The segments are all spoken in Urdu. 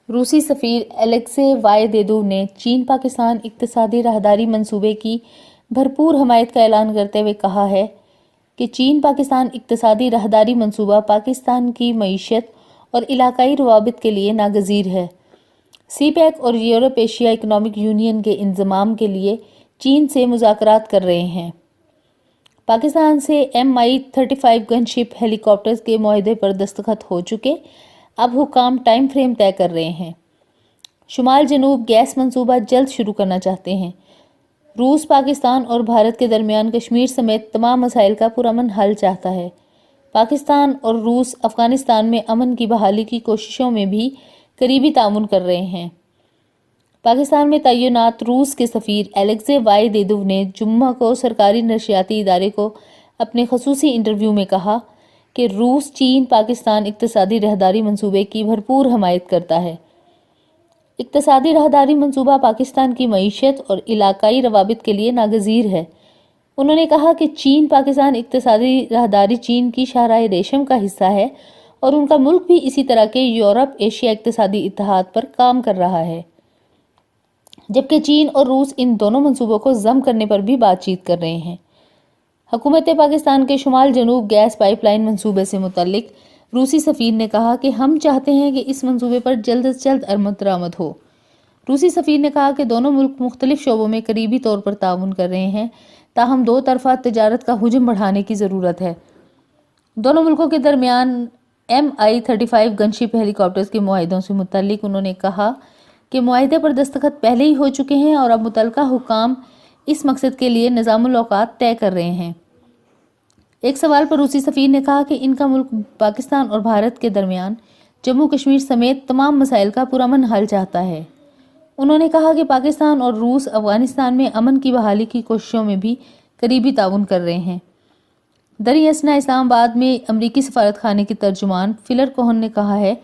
روسی سفیر الیکسی وائدیدوو نے چین پاکستان اقتصادی راہداری منصوبے کی بھرپور حمایت کا اعلان کرتے ہوئے کہا ہے کہ چین پاکستان اقتصادی راہداری منصوبہ پاکستان کی معیشت اور علاقائی روابط کے لیے ناگزیر ہے۔ سی پیک اور یورپ ایشیا اکنامک یونین کے انضمام کے لیے چین سے مذاکرات کر رہے ہیں۔ پاکستان سے Mi-35 گن شپ ہیلی کاپٹرز کے معاہدے پر دستخط ہو چکے، اب حکام ٹائم فریم طے کر رہے ہیں۔ شمال جنوب گیس منصوبہ جلد شروع کرنا چاہتے ہیں۔ روس پاکستان اور بھارت کے درمیان کشمیر سمیت تمام مسائل کا پرامن حل چاہتا ہے۔ پاکستان اور روس افغانستان میں امن کی بحالی کی کوششوں میں بھی قریبی تعاون کر رہے ہیں۔ پاکستان میں تعینات روس کے سفیر الیکسی وائدیدوو نے جمعہ کو سرکاری نشریاتی ادارے کو اپنے خصوصی انٹرویو میں کہا کہ روس چین پاکستان اقتصادی راہداری منصوبے کی بھرپور حمایت کرتا ہے۔ اقتصادی راہداری منصوبہ پاکستان کی معیشت اور علاقائی روابط کے لیے ناگزیر ہے۔ انہوں نے کہا کہ چین پاکستان اقتصادی راہداری چین کی شاہراہ ریشم کا حصہ ہے اور ان کا ملک بھی اسی طرح کے یورپ ایشیا اقتصادی اتحاد پر کام کر رہا ہے، جبکہ چین اور روس ان دونوں منصوبوں کو ضم کرنے پر بھی بات چیت کر رہے ہیں۔ حکومت پاکستان کے شمال جنوب گیس پائپ لائن منصوبے سے متعلق روسی سفیر نے کہا کہ ہم چاہتے ہیں کہ اس منصوبے پر جلد از جلد عمل درآمد ہو۔ روسی سفیر نے کہا کہ دونوں ملک مختلف شعبوں میں قریبی طور پر تعاون کر رہے ہیں، تاہم دو طرفہ تجارت کا حجم بڑھانے کی ضرورت ہے۔ دونوں ملکوں کے درمیان Mi-35 گن شپ ہیلی کاپٹرز کے معاہدوں سے متعلق انہوں نے کہا کہ معاہدے پر دستخط پہلے ہی ہو چکے ہیں اور اب متعلقہ حکام اس مقصد کے لیے نظام الاوقات طے کر رہے ہیں۔ ایک سوال پر روسی سفیر نے کہا کہ ان کا ملک پاکستان اور بھارت کے درمیان جموں کشمیر سمیت تمام مسائل کا پرامن حل چاہتا ہے۔ انہوں نے کہا کہ پاکستان اور روس افغانستان میں امن کی بحالی کی کوششوں میں بھی قریبی تعاون کر رہے ہیں۔ دریں اثنا اسلام آباد میں امریکی سفارت خانے کی ترجمان فلر کوہن نے کہا ہے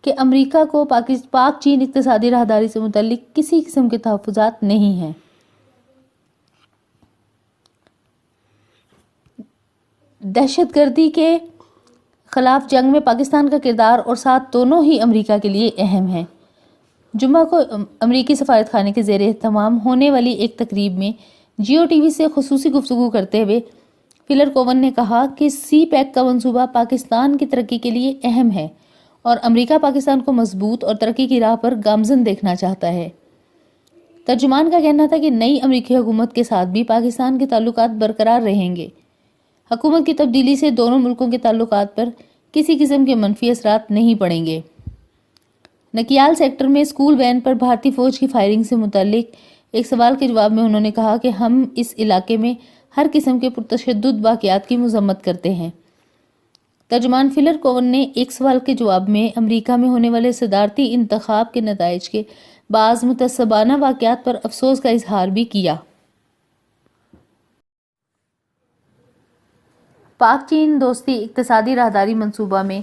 کہ امریکہ کو پاک چین اقتصادی راہداری سے متعلق کسی قسم کے تحفظات نہیں ہیں۔ دہشت گردی کے خلاف جنگ میں پاکستان کا کردار اور ساتھ دونوں ہی امریکہ کے لیے اہم ہیں۔ جمعہ کو امریکی سفارت خانے کے زیر اہتمام ہونے والی ایک تقریب میں جیو ٹی وی سے خصوصی گفتگو کرتے ہوئے فلر کوون نے کہا کہ سی پیک کا منصوبہ پاکستان کی ترقی کے لیے اہم ہے اور امریکہ پاکستان کو مضبوط اور ترقی کی راہ پر گامزن دیکھنا چاہتا ہے۔ ترجمان کا کہنا تھا کہ نئی امریکی حکومت کے ساتھ بھی پاکستان کے تعلقات برقرار رہیں گے۔ حکومت کی تبدیلی سے دونوں ملکوں کے تعلقات پر کسی قسم کے منفی اثرات نہیں پڑیں گے۔ نکیال سیکٹر میں اسکول وین پر بھارتی فوج کی فائرنگ سے متعلق ایک سوال کے جواب میں انہوں نے کہا کہ ہم اس علاقے میں ہر قسم کے پرتشدد واقعات کی مذمت کرتے ہیں۔ ترجمان فلر کوون نے ایک سوال کے جواب میں امریکہ میں ہونے والے صدارتی انتخاب کے نتائج کے بعض متعصبانہ واقعات پر افسوس کا اظہار بھی کیا۔ پاک چین دوستی اقتصادی راہداری منصوبہ میں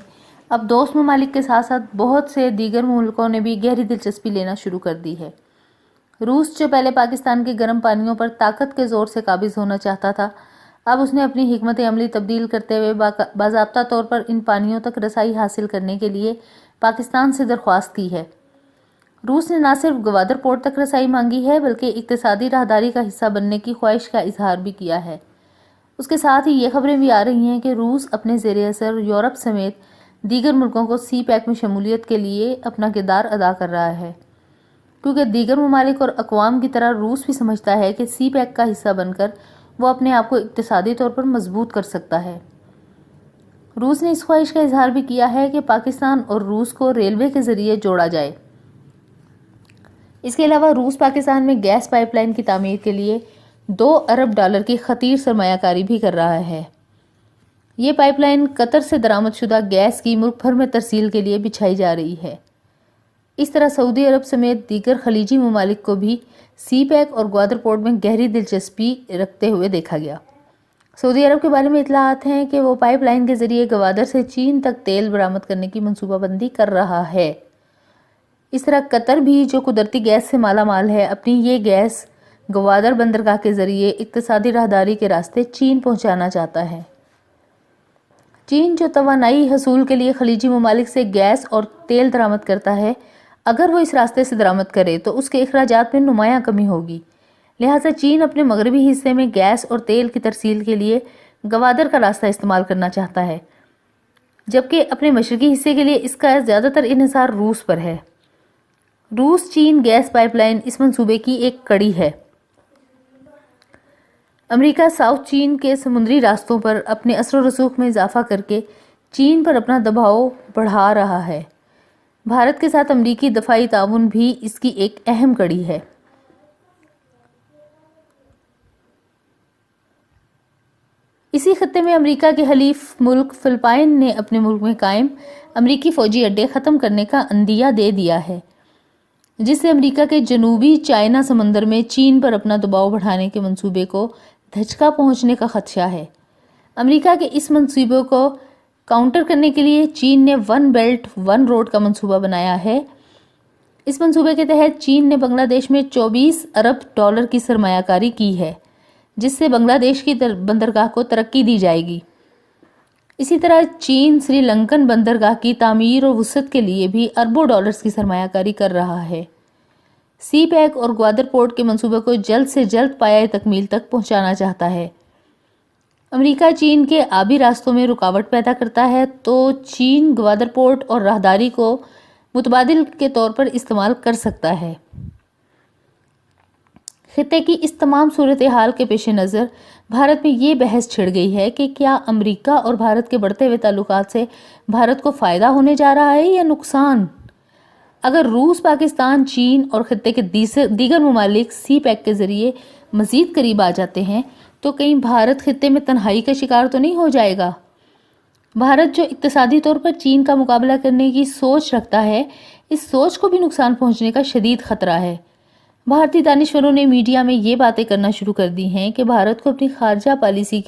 اب دوست ممالک کے ساتھ ساتھ بہت سے دیگر ملکوں نے بھی گہری دلچسپی لینا شروع کر دی ہے۔ روس جو پہلے پاکستان کے گرم پانیوں پر طاقت کے زور سے قابض ہونا چاہتا تھا، اب اس نے اپنی حکمت عملی تبدیل کرتے ہوئے باضابطہ طور پر ان پانیوں تک رسائی حاصل کرنے کے لیے پاکستان سے درخواست کی ہے۔ روس نے نہ صرف گوادر پورٹ تک رسائی مانگی ہے بلکہ اقتصادی راہداری کا حصہ بننے کی خواہش کا اظہار بھی کیا ہے۔ اس کے ساتھ ہی یہ خبریں بھی آ رہی ہیں کہ روس اپنے زیر اثر یورپ سمیت دیگر ملکوں کو سی پیک میں شمولیت کے لیے اپنا کردار ادا کر رہا ہے، کیونکہ دیگر ممالک اور اقوام کی طرح روس بھی سمجھتا ہے کہ سی پیک کا حصہ بن کر وہ اپنے آپ کو اقتصادی طور پر مضبوط کر سکتا ہے۔ روس نے اس خواہش کا اظہار بھی کیا ہے کہ پاکستان اور روس کو ریلوے کے ذریعے جوڑا جائے۔ اس کے علاوہ روس پاکستان میں گیس پائپ لائن کی تعمیر کے لیے $2 ارب کی خطیر سرمایہ کاری بھی کر رہا ہے۔ یہ پائپ لائن قطر سے درآمد شدہ گیس کی ملک بھر میں ترسیل کے لیے بچھائی جا رہی ہے۔ اس طرح سعودی عرب سمیت دیگر خلیجی ممالک کو بھی سی پیک اور گوادر پورٹ میں گہری دلچسپی رکھتے ہوئے دیکھا گیا۔ سعودی عرب کے بارے میں اطلاعات ہیں کہ وہ پائپ لائن کے ذریعے گوادر سے چین تک تیل برآمد کرنے کی منصوبہ بندی کر رہا ہے۔ اس طرح قطر بھی جو قدرتی گیس سے مالا مال ہے، اپنی یہ گیس گوادر بندرگاہ کے ذریعے اقتصادی راہداری کے راستے چین پہنچانا چاہتا ہے۔ چین جو توانائی حصول کے لیے خلیجی ممالک سے گیس اور تیل درآمد کرتا ہے، اگر وہ اس راستے سے درآمد کرے تو اس کے اخراجات میں نمایاں کمی ہوگی۔ لہٰذا چین اپنے مغربی حصے میں گیس اور تیل کی ترسیل کے لیے گوادر کا راستہ استعمال کرنا چاہتا ہے، جبکہ اپنے مشرقی حصے کے لیے اس کا زیادہ تر انحصار روس پر ہے۔ روس چین گیس پائپ لائن اس منصوبے کی ایک کڑی ہے۔ امریکہ ساؤتھ چین کے سمندری راستوں پر اپنے اثر و رسوخ میں اضافہ کر کے چین پر اپنا دباؤ بڑھا رہا ہے۔ بھارت کے ساتھ امریکی دفاعی تعاون بھی اس کی ایک اہم کڑی ہے۔ اسی خطے میں امریکہ کے حلیف ملک فلپائن نے اپنے ملک میں قائم امریکی فوجی اڈے ختم کرنے کا عندیہ دے دیا ہے، جس سے امریکہ کے جنوبی چائنا سمندر میں چین پر اپنا دباؤ بڑھانے کے منصوبے کو دھچکا پہنچنے کا خدشہ ہے۔ امریکہ کے اس منصوبے کو کاؤنٹر کرنے کے لیے چین نے ون بیلٹ ون روڈ کا منصوبہ بنایا ہے۔ اس منصوبے کے تحت چین نے بنگلہ دیش میں 24 ارب ڈالر کی سرمایہ کاری کی ہے، جس سے بنگلہ دیش کی بندرگاہ کو ترقی دی جائے گی۔ اسی طرح چین سری لنکن بندرگاہ کی تعمیر و وسعت کے لیے بھی اربوں ڈالرز کی سرمایہ کاری کر رہا ہے۔ سی پیک اور گوادر پورٹ کے منصوبے کو جلد سے جلد پایۂ تکمیل تک پہنچانا چاہتا ہے۔ امریکہ چین کے آبی راستوں میں رکاوٹ پیدا کرتا ہے تو چین گوادر پورٹ اور راہداری کو متبادل کے طور پر استعمال کر سکتا ہے۔ خطے کی اس تمام صورتحال کے پیش نظر بھارت میں یہ بحث چھڑ گئی ہے کہ کیا امریکہ اور بھارت کے بڑھتے ہوئے تعلقات سے بھارت کو فائدہ ہونے جا رہا ہے یا نقصان؟ اگر روس، پاکستان، چین اور خطے کے دیگر ممالک سی پیک کے ذریعے مزید قریب آ جاتے ہیں تو کہیں بھارت خطے میں تنہائی کا شکار تو نہیں ہو جائے گا؟ بھارت جو اقتصادی طور پر چین کا مقابلہ کرنے کی سوچ رکھتا ہے، اس سوچ کو بھی نقصان پہنچنے کا شدید خطرہ ہے۔ بھارتی دانشوروں نے میڈیا میں یہ باتیں کرنا شروع کر دی ہیں کہ بھارت کو اپنی خارجہ پالیسی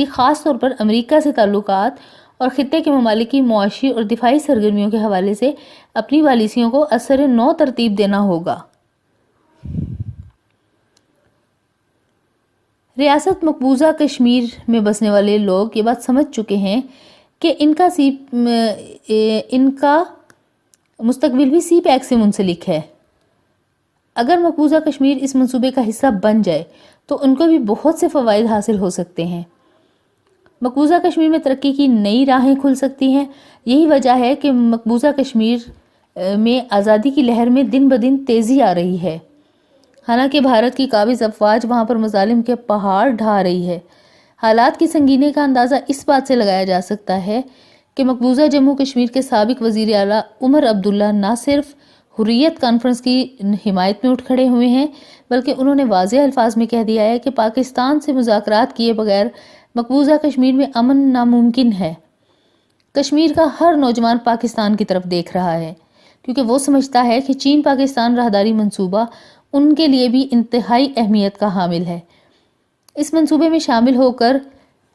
خاص طور پر امریکہ سے تعلقات اور خطے کے ممالک کی معاشی اور دفاعی سرگرمیوں کے حوالے سے اپنی پالیسیوں کو اثر نو ترتیب دینا ہوگا۔ ریاست مقبوضہ کشمیر میں بسنے والے لوگ یہ بات سمجھ چکے ہیں کہ ان کا مستقبل بھی سی پیک سے منسلک ہے۔ اگر مقبوضہ کشمیر اس منصوبے کا حصہ بن جائے تو ان کو بھی بہت سے فوائد حاصل ہو سکتے ہیں۔ مقبوضہ کشمیر میں ترقی کی نئی راہیں کھل سکتی ہیں۔ یہی وجہ ہے کہ مقبوضہ کشمیر میں آزادی کی لہر میں دن بدن تیزی آ رہی ہے، حالانکہ بھارت کی قابض افواج وہاں پر مظالم کے پہاڑ ڈھا رہی ہے۔ حالات کی سنگینی کا اندازہ اس بات سے لگایا جا سکتا ہے کہ مقبوضہ جموں کشمیر کے سابق وزیر اعلیٰ عمر عبداللہ نہ صرف حریت کانفرنس کی حمایت میں اٹھ کھڑے ہوئے ہیں، بلکہ انہوں نے واضح الفاظ میں کہہ دیا ہے کہ پاکستان سے مذاکرات کیے بغیر مقبوضہ کشمیر میں امن ناممکن ہے۔ کشمیر کا ہر نوجوان پاکستان کی طرف دیکھ رہا ہے، کیونکہ وہ سمجھتا ہے کہ چین پاکستان راہداری منصوبہ ان کے لیے بھی انتہائی اہمیت کا حامل ہے۔ اس منصوبے میں شامل ہو کر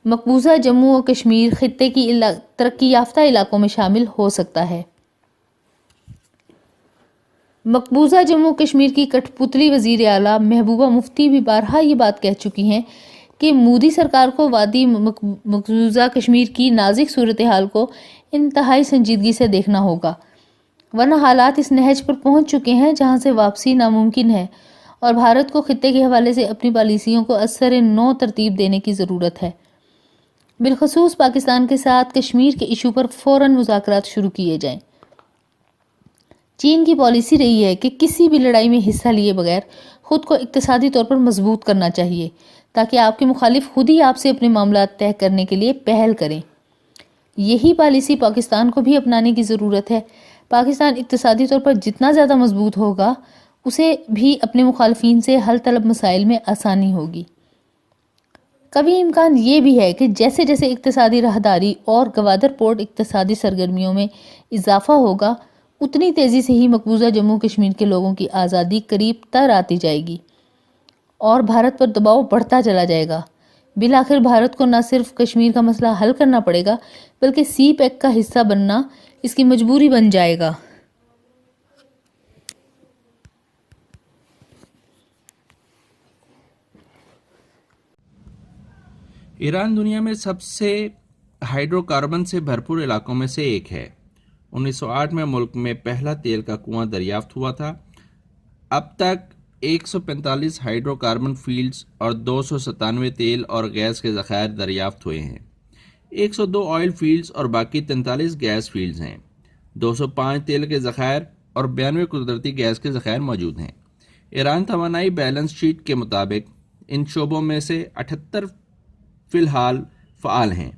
مقبوضہ جموں و کشمیر خطے کی ترقی یافتہ علاقوں میں شامل ہو سکتا ہے۔ مقبوضہ جموں کشمیر کی کٹھ پتلی وزیر اعلیٰ محبوبہ مفتی بھی بارہا یہ بات کہہ چکی ہیں کہ مودی سرکار کو وادی مقبوضہ کشمیر کی نازک صورتحال کو انتہائی سنجیدگی سے دیکھنا ہوگا، ورنہ حالات اس نہج پر پہنچ چکے ہیں جہاں سے واپسی ناممکن ہے، اور بھارت کو خطے کے حوالے سے اپنی پالیسیوں کو اثر نو ترتیب دینے کی ضرورت ہے۔ بالخصوص پاکستان کے ساتھ کشمیر کے ایشو پر فوراً مذاکرات شروع کیے جائیں۔ چین کی پالیسی رہی ہے کہ کسی بھی لڑائی میں حصہ لیے بغیر خود کو اقتصادی طور پر مضبوط کرنا چاہیے، تاکہ آپ کے مخالف خود ہی آپ سے اپنے معاملات طے کرنے کے لیے پہل کریں۔ یہی پالیسی پاکستان کو بھی اپنانے کی ضرورت ہے۔ پاکستان اقتصادی طور پر جتنا زیادہ مضبوط ہوگا، اسے بھی اپنے مخالفین سے حل طلب مسائل میں آسانی ہوگی۔ کبھی امکان یہ بھی ہے کہ جیسے جیسے اقتصادی راہداری اور گوادر پورٹ اقتصادی سرگرمیوں میں اضافہ ہوگا، اتنی تیزی سے ہی مقبوضہ جموں کشمیر کے لوگوں کی آزادی قریب تر آتی جائے گی اور بھارت پر دباؤ بڑھتا چلا جائے گا۔ بالآخر بھارت کو نہ صرف کشمیر کا مسئلہ حل کرنا پڑے گا، بلکہ سی پیک کا حصہ بننا اس کی مجبوری بن جائے گا۔ ایران دنیا میں سب سے ہائیڈرو کاربن سے بھرپور علاقوں میں سے ایک ہے۔ 1908 میں ملک میں پہلا تیل کا کنواں دریافت ہوا تھا۔ اب تک 145 ہائیڈرو کاربن فیلڈز اور 297 تیل اور گیس کے ذخائر دریافت ہوئے ہیں۔ 102 آئل فیلڈز اور باقی 43 گیس فیلڈز ہیں۔ 205 تیل کے ذخائر اور 92 قدرتی گیس کے ذخائر موجود ہیں۔ ایران توانائی بیلنس شیٹ کے مطابق ان شعبوں میں سے 78 فی الحال فعال ہیں،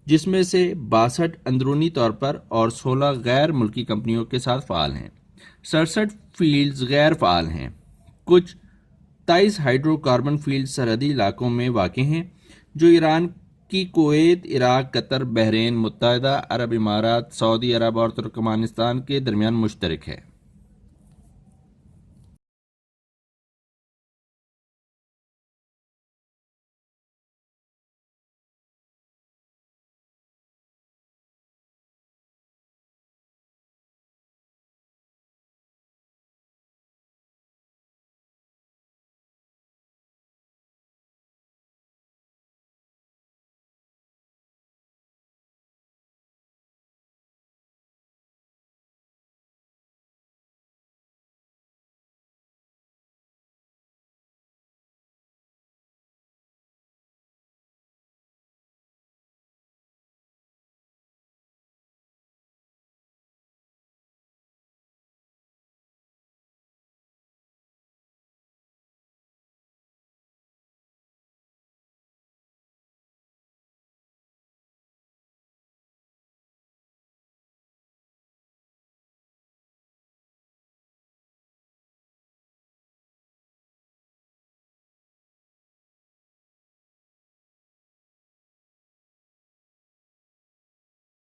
جس میں سے 62 اندرونی طور پر اور 16 غیر ملکی کمپنیوں کے ساتھ فعال ہیں۔ 67 فیلڈز غیر فعال ہیں۔ کچھ 23 ہائیڈرو کاربن فیلڈ سرحدی علاقوں میں واقع ہیں، جو ایران کی کویت، عراق، قطر، بحرین، متحدہ عرب امارات، سعودی عرب اور ترکمانستان کے درمیان مشترک ہے۔